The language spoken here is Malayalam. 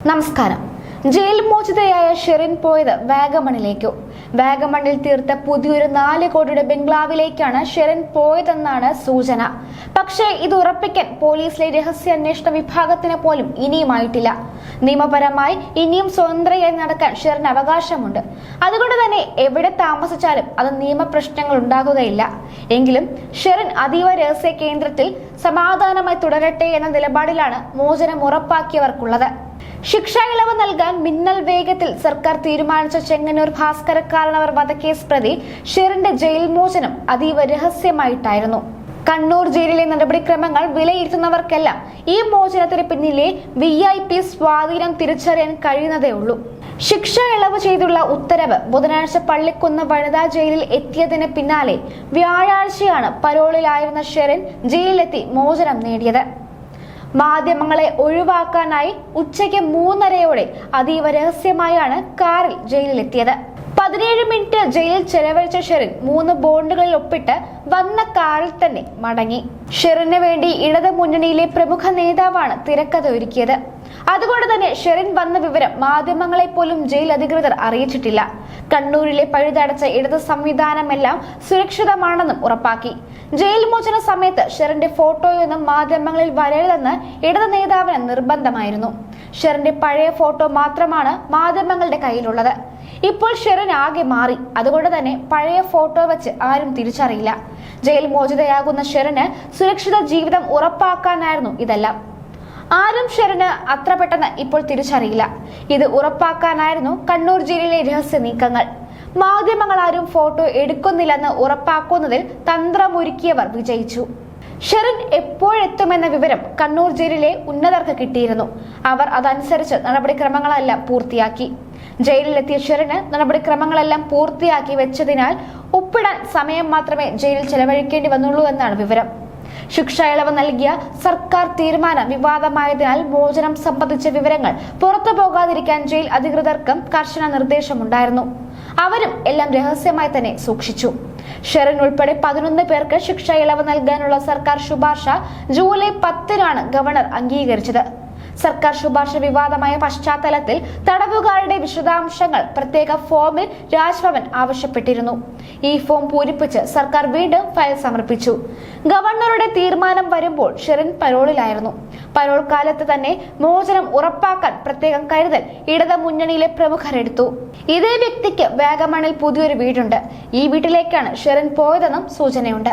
നമസ്കാരം. ജയിൽ മോചിതയായ ഷെറിൻ പോയത് വാഗമണിലേക്കു. വാഗമണിൽ തീർത്ത പുതിയൊരു 4 കോടിയുടെ ബംഗ്ലാവിലേക്കാണ് ഷെറിൻ പോയതെന്നാണ് സൂചന. പക്ഷേ ഇത് ഉറപ്പിക്കാൻ പോലീസിലെ രഹസ്യാന്വേഷണ വിഭാഗത്തിന് പോലും ഇനിയുമായിട്ടില്ല. നിയമപരമായി ഇനിയും സ്വതന്ത്രയായി നടക്കാൻ ഷെറിന് അവകാശമുണ്ട്. അതുകൊണ്ട് തന്നെ എവിടെ താമസിച്ചാലും അത് നിയമപ്രശ്നങ്ങൾ ഉണ്ടാകുകയില്ല. എങ്കിലും ഷെറിൻ അതീവ രഹസ്യ കേന്ദ്രത്തിൽ സമാധാനമായി തുടരട്ടെ എന്ന നിലപാടിലാണ് മോചനം ഉറപ്പാക്കിയവർക്കുള്ളത്. ശിക്ഷാ ഇളവ് നൽകാൻ മിന്നൽ വേഗത്തിൽ സർക്കാർ തീരുമാനിച്ച ചെങ്ങന്നൂർ ഭാസ്കരക്കാരനവർ വധക്കേസ് പ്രതി ഷെറിന്റെ ജയിൽ മോചനം അതീവ രഹസ്യമായിട്ടായിരുന്നു. കണ്ണൂർ ജയിലിലെ നടപടിക്രമങ്ങൾ വിലയിരുത്തുന്നവർക്കെല്ലാം ഈ മോചനത്തിന് പിന്നിലെ VIP സ്വാധീനം തിരിച്ചറിയാൻ കഴിയുന്നതേ ഉള്ളൂ. ശിക്ഷ ഇളവ് ചെയ്തുള്ള ഉത്തരവ് ബുധനാഴ്ച പള്ളിക്കുന്ന് വനിതാ ജയിലിൽ എത്തിയതിന് പിന്നാലെ വ്യാഴാഴ്ചയാണ് പരോളിലായിരുന്ന ഷെറിൻ ജയിലിലെത്തി മോചനം നേടിയത്. മാധ്യമങ്ങളെ ഒഴിവാക്കാനായി ഉച്ചയ്ക്ക് 3:30 അതീവ രഹസ്യമായാണ് കാറിൽ ജയിലിലെത്തിയത്. 17 മിനിറ്റ് ജയിലിൽ ചെലവഴിച്ച ഷെറിൻ 3 ബോണ്ടുകളിൽ ഒപ്പിട്ട് വന്ന കാറിൽ തന്നെ മടങ്ങി. ഷെറിന് വേണ്ടി ഇടത് മുന്നണിയിലെ പ്രമുഖ നേതാവാണ് തിരക്കഥ ഒരുക്കിയത്. അതുകൊണ്ട് തന്നെ ഷെറിൻ വന്ന വിവരം മാധ്യമങ്ങളെ പോലും ജയിൽ അധികൃതർ അറിയിച്ചിട്ടില്ല. കണ്ണൂരിലെ പഴുതടച്ച ഇടത് സംവിധാനമെല്ലാം സുരക്ഷിതമാണെന്നും ഉറപ്പാക്കി. ജയിൽ മോചന സമയത്ത് ഷെറിന്റെ ഫോട്ടോയൊന്നും മാധ്യമങ്ങളിൽ വരരുതെന്ന് ഇടത് നേതാവിന് നിർബന്ധമായിരുന്നു. ഷെറിന്റെ പഴയ ഫോട്ടോ മാത്രമാണ് മാധ്യമങ്ങളുടെ കയ്യിലുള്ളത്. ഇപ്പോൾ ഷെറിൻ ആകെ മാറി. അതുകൊണ്ട് തന്നെ പഴയ ഫോട്ടോ വെച്ച് ആരും തിരിച്ചറിയില്ല. ജയിൽ മോചിതയാകുന്ന ഷെറിന് സുരക്ഷിത ജീവിതം ഉറപ്പാക്കാനായിരുന്നു ഇതെല്ലാം. ആരും ഷെറിന് അത്ര പെട്ടെന്ന് ഇപ്പോൾ തിരിച്ചറിയില്ല. ഇത് ഉറപ്പാക്കാനായിരുന്നു കണ്ണൂർ ജയിലിലെ രഹസ്യ നീക്കങ്ങൾ. മാധ്യമങ്ങൾ ആരും ഫോട്ടോ എടുക്കുന്നില്ലെന്ന് ഉറപ്പാക്കുന്നതിൽ തന്ത്രമൊരുക്കിയവർ വിജയിച്ചു. ഷെറിൻ എപ്പോഴെത്തുമെന്ന വിവരം കണ്ണൂർ ജയിലിലെ ഉന്നതർക്ക് കിട്ടിയിരുന്നു. അവർ അതനുസരിച്ച് നടപടിക്രമങ്ങളെല്ലാം പൂർത്തിയാക്കി. ജയിലിലെത്തിയ ഷെറിന് നടപടിക്രമങ്ങളെല്ലാം പൂർത്തിയാക്കി വെച്ചതിനാൽ ഒപ്പിടാൻ സമയം മാത്രമേ ജയിലിൽ ചെലവഴിക്കേണ്ടി വന്നുള്ളൂ എന്നാണ് വിവരം. ശിക്ഷ ഇളവ് നൽകിയ സർക്കാർ തീരുമാനം വിവാദമായതിനാൽ മോചനം സംബന്ധിച്ച വിവരങ്ങൾ പുറത്തു പോകാതിരിക്കാൻ ജയിൽ അധികൃതർക്കും കർശന നിർദ്ദേശമുണ്ടായിരുന്നു. അവരും എല്ലാം രഹസ്യമായി തന്നെ സൂക്ഷിച്ചു. ഷെറിൻ ഉൾപ്പെടെ 11 പേർക്ക് ശിക്ഷ ഇളവ് നൽകാനുള്ള സർക്കാർ ശുപാർശ ജൂലൈ 10-നാണ് ഗവർണർ അംഗീകരിച്ചത്. സർക്കാർ ശുപാർശ വിവാദമായ പശ്ചാത്തലത്തിൽ തടവുകാരുടെ വിശദാംശങ്ങൾ പ്രത്യേക ഫോമിൽ രാജ്ഭവൻ ആവശ്യപ്പെട്ടിരുന്നു. ഈ ഫോം പൂരിപ്പിച്ച് സർക്കാർ വീണ്ടും ഫയൽ സമർപ്പിച്ചു. ഗവർണറുടെ തീരുമാനം വരുമ്പോൾ ഷെറിൻ പരോളിലായിരുന്നു. പരോൾ കാലത്ത് തന്നെ മോചനം ഉറപ്പാക്കാൻ പ്രത്യേകം കരുതൽ ഇടത് മുന്നണിയിലെ പ്രമുഖരെടുത്തു. ഇതേ വ്യക്തിക്ക് വാഗമണിൽ പുതിയൊരു വീടുണ്ട്. ഈ വീട്ടിലേക്കാണ് ഷെറിൻ പോയതെന്നും സൂചനയുണ്ട്.